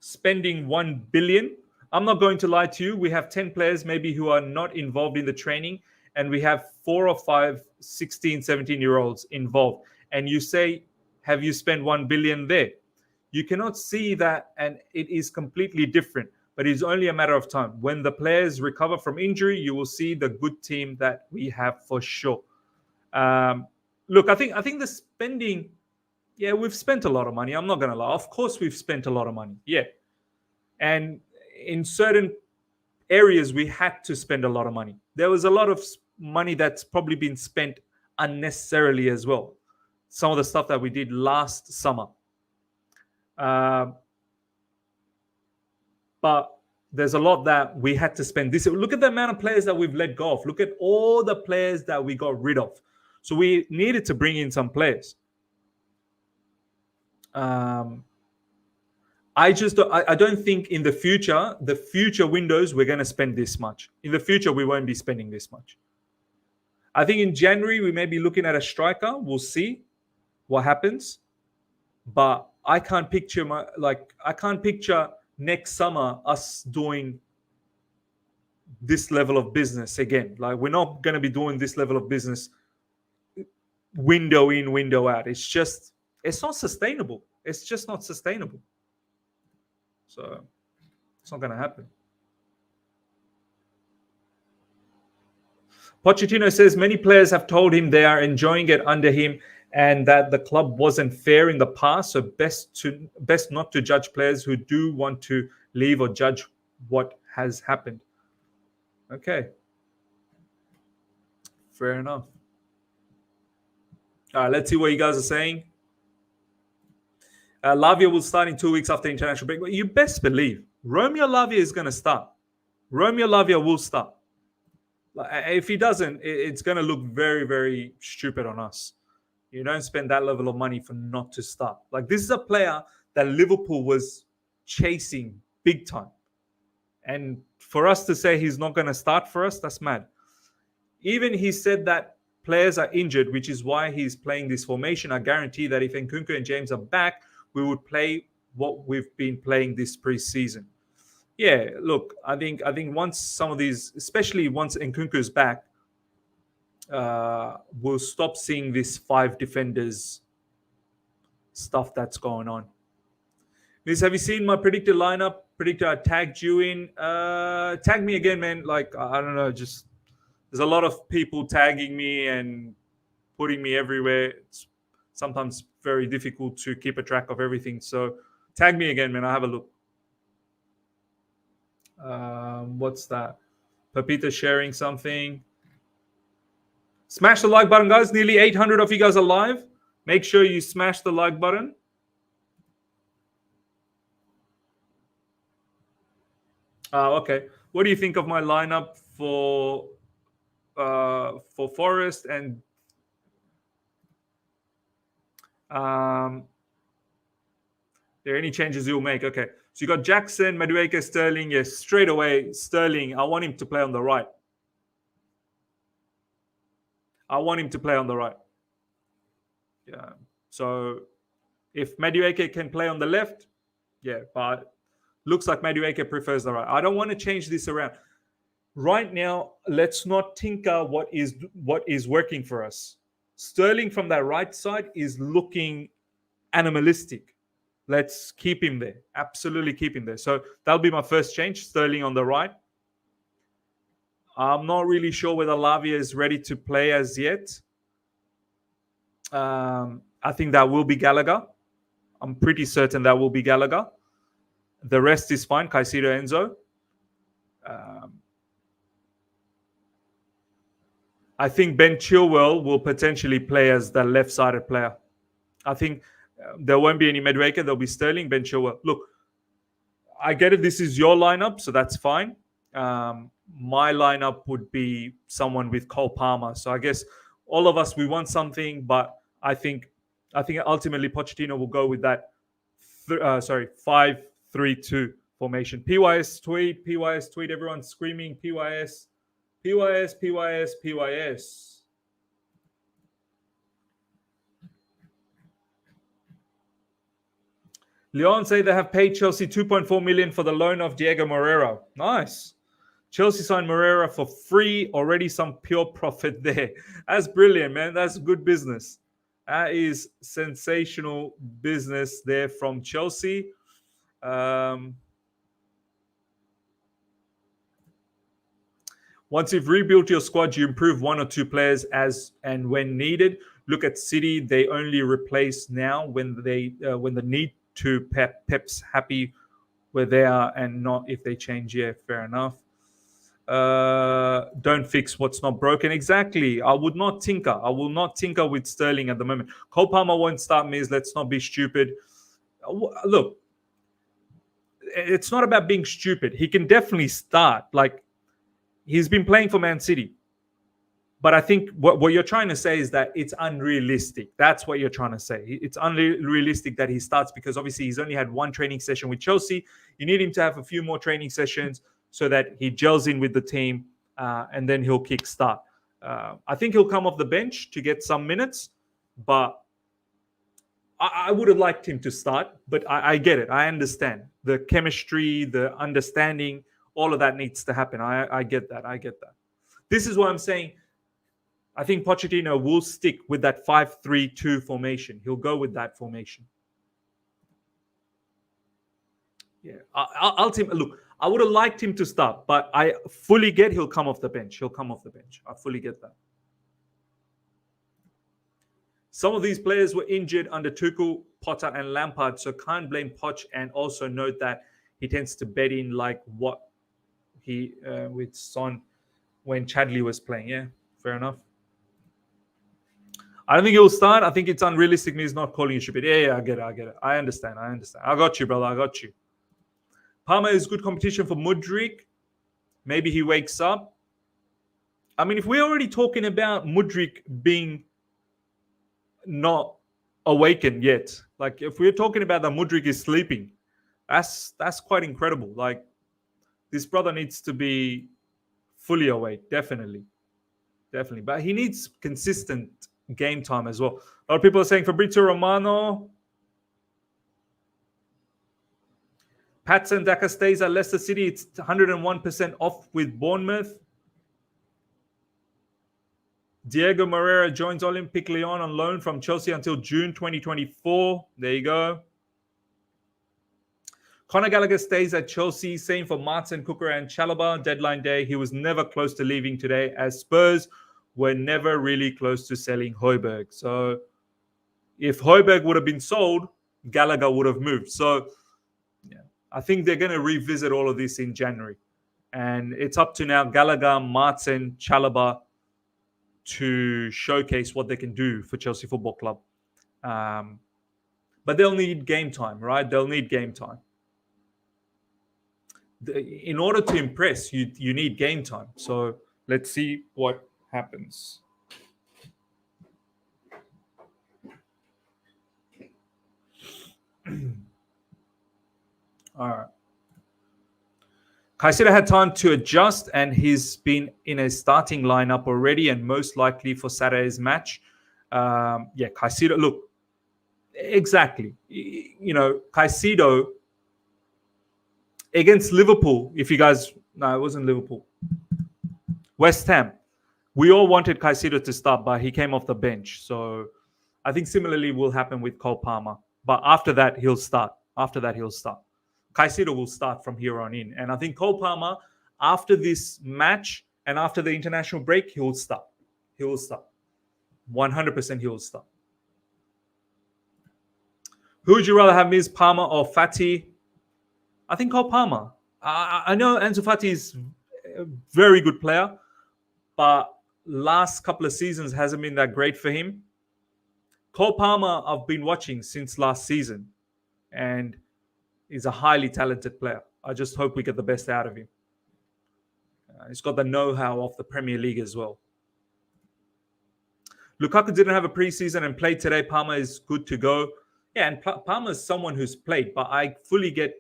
spending 1 billion. I'm not going to lie to you. We have 10 players maybe who are not involved in the training, and we have 4 or 5 16, 17-year-olds involved. And you say, have you spent 1 billion there? You cannot see that, and it is completely different. But it's only a matter of time. When the players recover from injury, you will see the good team that we have for sure. Look, I think the spending, yeah, we've spent a lot of money. I'm not going to lie. Of course, we've spent a lot of money. Yeah. And in certain areas, we had to spend a lot of money. There was a lot of money that's probably been spent unnecessarily as well. Some of the stuff that we did last summer. But there's a lot that we had to spend this. Look at the amount of players that we've let go of. Look at all the players that we got rid of. So we needed to bring in some players. I don't think in the future windows, we're going to spend this much. In the future, we won't be spending this much. I think in January, we may be looking at a striker. We'll see what happens. But I can't picture next summer us doing this level of business again. Like, we're not going to be doing this level of business window in, window out. It's not sustainable. It's just not sustainable. So it's not going to happen. Pochettino says many players have told him they are enjoying it under him and that the club wasn't fair in the past. So best not to judge players who do want to leave or judge what has happened. Okay. Fair enough. All right, let's see what you guys are saying. Lavia will start in 2 weeks after international break. But you best believe Romeo Lavia is going to start. Romeo Lavia will start. If he doesn't, it's going to look very, very stupid on us. You don't spend that level of money for not to start. Like, this is a player that Liverpool was chasing big time. And for us to say he's not going to start for us, that's mad. Even he said that players are injured, which is why he's playing this formation. I guarantee that if Nkunku and James are back, we would play what we've been playing this pre-season. Yeah, look, I think once some of these, especially once Nkunku is back, we'll stop seeing this 5 defenders stuff that's going on. Miss, have you seen my predicted lineup? Predictor I tagged you in. Tag me again, man. Like, I don't know, just there's a lot of people tagging me and putting me everywhere. It's sometimes very difficult to keep a track of everything. So tag me again, man. I'll have a look. What's that? Pepita sharing something. Smash the like button, guys. Nearly 800 of you guys are live. Make sure you smash the like button. Okay. What do you think of my lineup for Forest and there are any changes you'll make? Okay. So you got Jackson, Madueke, Sterling. Yes, straight away, Sterling. I want him to play on the right. Yeah. So if Madueke can play on the left, yeah, but looks like Madueke prefers the right. I don't want to change this around. Right now, let's not tinker what is working for us. Sterling from that right side is looking animalistic. Let's keep him there. Absolutely keep him there. So that'll be my first change. Sterling on the right. I'm not really sure whether Lavia is ready to play as yet. I think that will be Gallagher. I'm pretty certain that will be Gallagher. The rest is fine. Caicedo, Enzo. I think Ben Chilwell will potentially play as the left-sided player. I think there won't be any Madueke. There'll be Sterling, Ben Chilwell. Look, I get it. This is your lineup, so that's fine. My lineup would be someone with Cole Palmer. So I guess all of us, we want something, but I think ultimately Pochettino will go with that 5-3-2 formation. PYS tweet, everyone's screaming PYS. Leon say they have paid Chelsea 2.4 million for the loan of Diego Moreira. Nice. Chelsea signed Moreira for free. Already some pure profit there. That's brilliant, man. That's good business. That is sensational business there from Chelsea. Once you've rebuilt your squad, you improve 1 or 2 players as and when needed. Look at City; they only replace now when the need to. Pep's happy where they are and not if they change. Yeah, fair enough. Don't fix what's not broken. Exactly. I would not tinker. I will not tinker with Sterling at the moment. Cole Palmer won't start, Miz. Let's not be stupid. Look, it's not about being stupid. He can definitely start. Like, he's been playing for Man City. But I think what you're trying to say is that it's unrealistic. That's what you're trying to say. It's unrealistic that he starts because obviously he's only had one training session with Chelsea. You need him to have a few more training sessions so that he gels in with the team, and then he'll kick start. I think he'll come off the bench to get some minutes, but I would have liked him to start. But I get it. I understand. The chemistry, the understanding, all of that needs to happen. I get that. I get that. This is what I'm saying. I think Pochettino will stick with that 5-3-2 formation. He'll go with that formation. Yeah. Ultimately, look, I would have liked him to start, but I fully get he'll come off the bench. He'll come off the bench. I fully get that. Some of these players were injured under Tuchel, Potter, and Lampard, so can't blame Poch. And also note that he tends to bet in like what he with Son when Chadley was playing. Yeah, fair enough. I don't think he'll start. I think it's unrealistic. Me he's not calling you stupid. Yeah, I get it. I understand. I got you, brother. I got you. Palmer is good competition for Mudryk. Maybe he wakes up. I mean, if we're already talking about Mudryk being not awakened yet, like if we're talking about that Mudryk is sleeping, that's quite incredible. Like, this brother needs to be fully awake, definitely. But he needs consistent game time as well. A lot of people are saying Fabrizio Romano. Patson Daka stays at Leicester City. It's 101% off with Bournemouth. Diego Moreira joins Olympique Lyon on loan from Chelsea until June 2024. There you go. Conor Gallagher stays at Chelsea. Same for Maatsen, Cucurella, and Chalobah. Deadline day. He was never close to leaving today, as Spurs were never really close to selling Højbjerg. So if Højbjerg would have been sold, Gallagher would have moved. So yeah, I think they're going to revisit all of this in January. And it's up to now Gallagher, Maatsen, Chalobah to showcase what they can do for Chelsea Football Club. But they'll need game time, right? They'll need game time. In order to impress, you need game time. So let's see what happens. All right. Caicedo had time to adjust, and he's been in a starting lineup already, and most likely for Saturday's match. Caicedo. Look, exactly. You know, Caicedo against Liverpool. If you guys, no, it wasn't Liverpool. West Ham. We all wanted Caicedo to start, but he came off the bench. So I think similarly will happen with Cole Palmer. But after that, he'll start. Caicedo will start from here on in. And I think Cole Palmer, after this match and after the international break, he will start. 100% he will start. Who would you rather have, Ms. Palmer or Fati? I think Cole Palmer. I know Ansu Fati is a very good player, but last couple of seasons hasn't been that great for him. Cole Palmer, I've been watching since last season, and he's a highly talented player. I just hope we get the best out of him. He's got the know-how of the Premier League as well. Lukaku didn't have a preseason and played today. Palmer is good to go. Yeah, and Palmer is someone who's played, but I fully get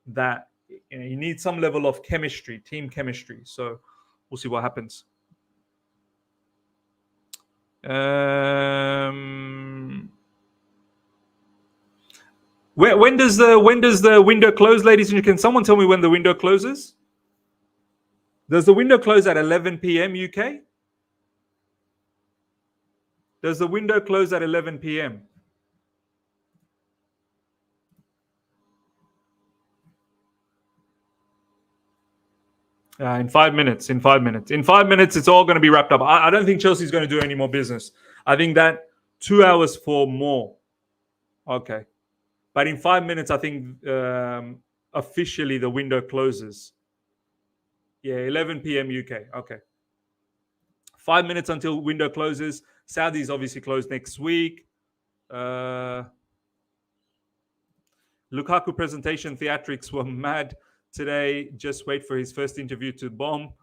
that you need some level of chemistry, team chemistry. So we'll see what happens. When does the window close, ladies and gentlemen? Can someone tell me when the window closes? Does the window close at 11 p.m. UK? Does the window close at 11 p.m.? In 5 minutes. In 5 minutes, it's all going to be wrapped up. I don't think Chelsea's going to do any more business. I think that 2 hours for more. Okay. But in 5 minutes, I think officially the window closes. Yeah, 11 p.m. UK. Okay. 5 minutes until window closes. Saudi's obviously closed next week. Lukaku presentation theatrics were mad today. Just wait for his first interview to bomb.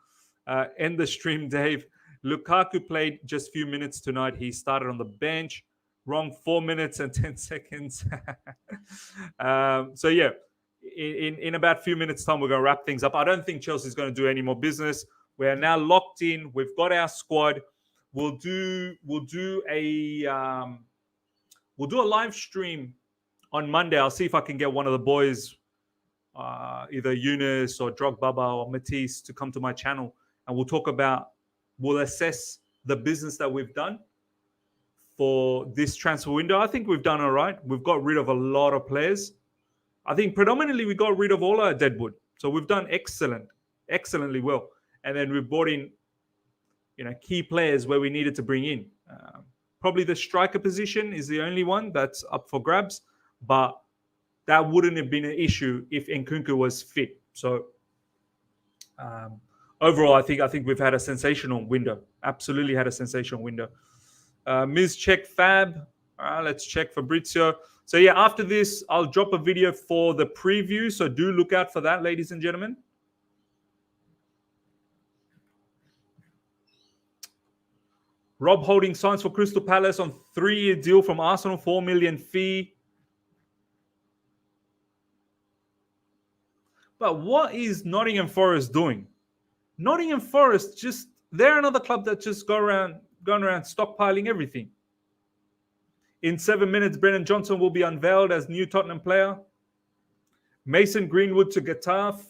End the stream, Dave. Lukaku played just a few minutes tonight. He started on the bench. Wrong 4 minutes and 10 seconds. So, yeah, in about a few minutes' time, we're going to wrap things up. I don't think Chelsea's going to do any more business. We're now locked in. We've got our squad. We'll do a live stream on Monday. I'll see if I can get one of the boys, either Eunice or Drogbaba or Matisse, to come to my channel, and we'll assess the business that we've done for this transfer window. I think we've done all right. We've got rid of a lot of players. I think predominantly we got rid of all our deadwood. So we've done excellently well. And then we've brought in, key players where we needed to bring in. Probably the striker position is the only one that's up for grabs, but that wouldn't have been an issue if Nkunku was fit. So overall, I think we've had a sensational window. Absolutely had a sensational window. Ms. Check Fab. Let's check Fabrizio. So yeah, after this, I'll drop a video for the preview. So do look out for that, ladies and gentlemen. Rob Holding signs for Crystal Palace on 3-year deal from Arsenal, 4 million fee. But what is Nottingham Forest doing? Nottingham Forest, they're another club that just going around stockpiling everything. In 7 minutes, Brennan Johnson will be unveiled as new Tottenham player. Mason Greenwood to Getafe.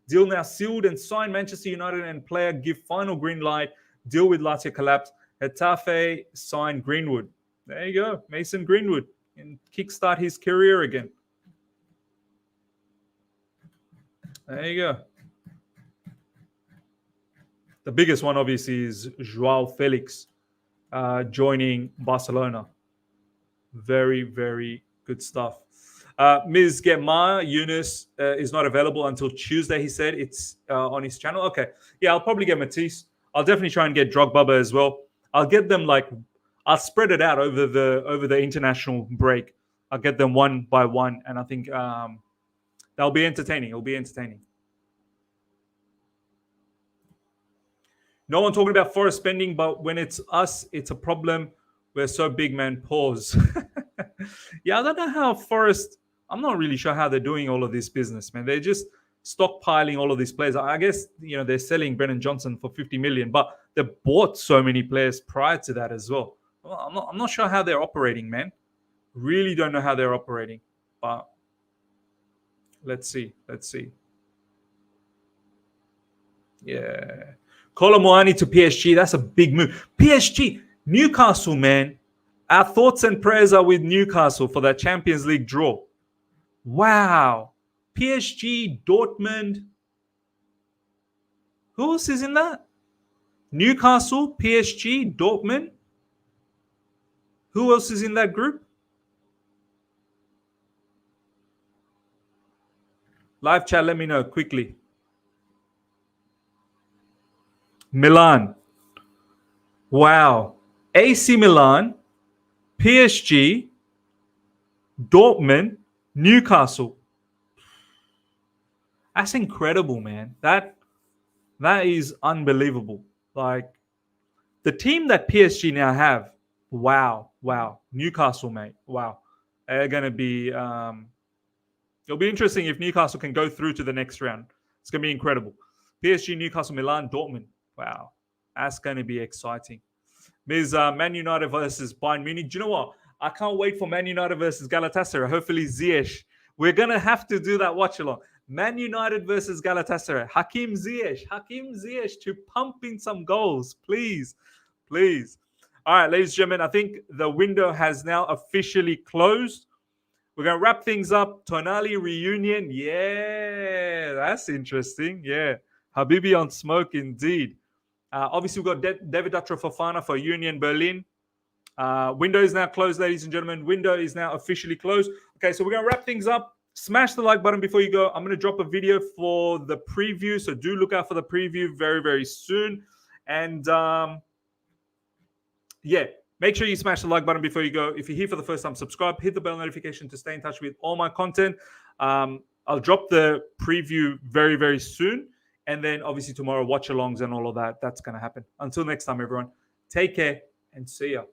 Deal now sealed and signed. Manchester United and player give final green light. Deal with Lazio collapse. Getafe signed Greenwood. There you go. Mason Greenwood. And kickstart his career again. There you go. The biggest one, obviously, is Joao Felix joining Barcelona. Very, very good stuff. Ms. Gemma Yunus is not available until Tuesday, he said. It's on his channel. Okay. Yeah, I'll probably get Matisse. I'll definitely try and get Drogbaba as well. I'll get them I'll spread it out over the international break. I'll get them one by one, and I think that'll be entertaining. It'll be entertaining. No one talking about Forest spending, but when it's us, it's a problem. We're so big, man. Pause. Yeah, I don't know how Forest. I'm not really sure how they're doing all of this business, man. They're just stockpiling all of these players. I guess they're selling Brennan Johnson for 50 million, but they bought so many players prior to that as well. I'm not sure how they're operating, man. Really don't know how they're operating, but let's see. Yeah. Kolomoani to PSG. That's a big move. PSG, Newcastle, man. Our thoughts and prayers are with Newcastle for that Champions League draw. Wow. PSG, Dortmund. Who else is in that? Newcastle, PSG, Dortmund. Who else is in that group? Live chat, let me know quickly. Milan. Wow. AC Milan, PSG, Dortmund, Newcastle. That's incredible, man. That is unbelievable. Like, the team that PSG now have, wow. Newcastle, mate, wow. They're going to be, it'll be interesting if Newcastle can go through to the next round. It's going to be incredible. PSG, Newcastle, Milan, Dortmund. Wow. That's going to be exciting. There's Man United versus Bayern Munich. Do you know what? I can't wait for Man United versus Galatasaray. Hopefully, Ziyech. We're going to have to do that watch-along. Man United versus Galatasaray. Hakim Ziyech to pump in some goals. Please. All right, ladies and gentlemen, I think the window has now officially closed. We're going to wrap things up. Tonali reunion. Yeah, that's interesting. Yeah. Habibi on smoke, indeed. Obviously, we've got David Fofana for Union Berlin. Window is now closed, ladies and gentlemen. Window is now officially closed. Okay, so we're going to wrap things up. Smash the like button before you go. I'm going to drop a video for the preview, so do look out for the preview very, very soon. And, yeah, Make sure you smash the like button before you go. If you're here for the first time, subscribe, hit the bell notification to stay in touch with all my content. I'll drop the preview very, very soon. And then obviously tomorrow, watch alongs and all of that. That's going to happen. Until next time, everyone, take care and see ya.